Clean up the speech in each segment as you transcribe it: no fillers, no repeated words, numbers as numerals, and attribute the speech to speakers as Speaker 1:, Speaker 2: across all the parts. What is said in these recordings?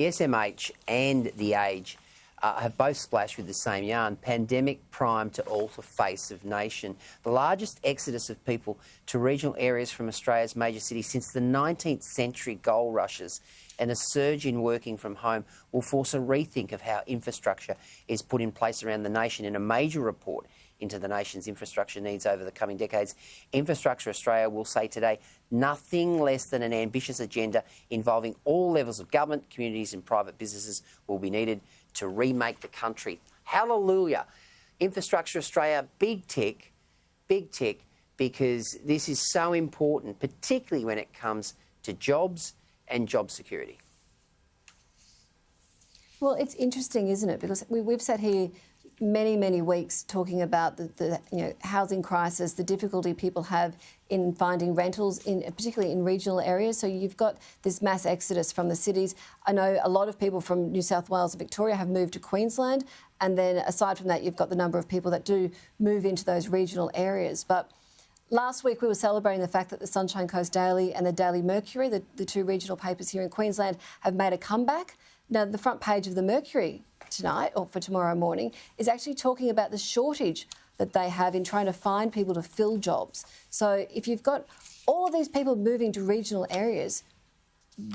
Speaker 1: The SMH and The Age have both splashed with the same yarn. Pandemic primed to alter face of nation. The largest exodus of people to regional areas from Australia's major cities since the 19th century gold rushes, and a surge in working from home will force a rethink of how infrastructure is put in place around the nation. In a major report into the nation's infrastructure needs over the coming decades, Infrastructure Australia will say today nothing less than an ambitious agenda involving all levels of government, communities and private businesses will be needed to remake the country. Hallelujah. Infrastructure Australia, big tick, because this is so important, particularly when it comes to jobs and job security.
Speaker 2: Well, it's interesting, isn't it? Because we've sat here many weeks talking about the housing crisis, the difficulty people have in finding rentals, particularly in regional areas. So you've got this mass exodus from the cities. I know a lot of people from New South Wales and Victoria have moved to Queensland, and then aside from that, you've got the number of people that do move into those regional areas. But last week we were celebrating the fact that the Sunshine Coast Daily and the Daily Mercury, the two regional papers here in Queensland, have made a comeback. Now, the front page of the Mercury tonight, or for tomorrow morning, is actually talking about the shortage that they have in trying to find people to fill jobs. So if you've got all of these people moving to regional areas,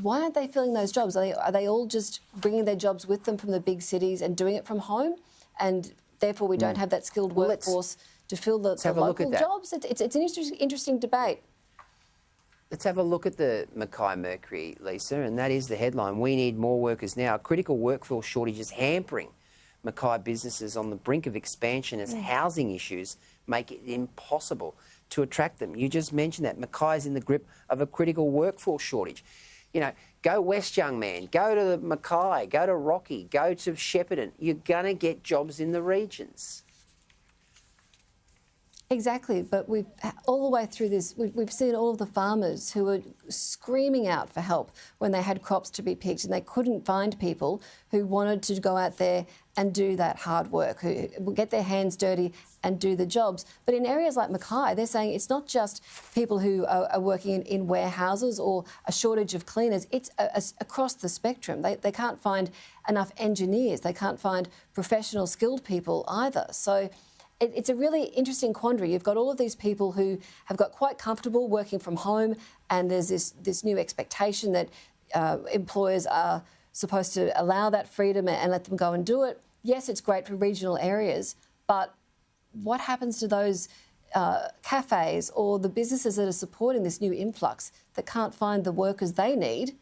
Speaker 2: why aren't they filling those jobs? Are they all just bringing their jobs with them from the big cities and doing it from home? And therefore we don't have that skilled workforce to fill the local jobs? It's an interesting debate.
Speaker 1: Let's have a look at the Mackay Mercury, Lisa, and that is the headline. We need more workers now. A critical workforce shortage is hampering Mackay businesses on the brink of expansion as housing issues make it impossible to attract them. You just mentioned that. Mackay is in the grip of a critical workforce shortage. You know, go west, young man. Go to Mackay, go to Rocky, go to Shepparton. You're going to get jobs in the regions.
Speaker 2: Exactly, but we've all the way through this, we've seen all of the farmers who were screaming out for help when they had crops to be picked and they couldn't find people who wanted to go out there and do that hard work, who would get their hands dirty and do the jobs. But in areas like Mackay, they're saying it's not just people who are working in warehouses or a shortage of cleaners, it's across the spectrum. They can't find enough engineers, they can't find professional skilled people either. So it's a really interesting quandary. You've got all of these people who have got quite comfortable working from home, and there's this new expectation that employers are supposed to allow that freedom and let them go and do it. Yes, it's great for regional areas, but what happens to those cafes or the businesses that are supporting this new influx that can't find the workers they need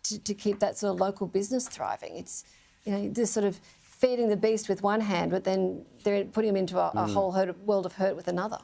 Speaker 2: to keep that sort of local business thriving? It's, this sort of feeding the beast with one hand, but then they're putting them into a whole world of hurt with another.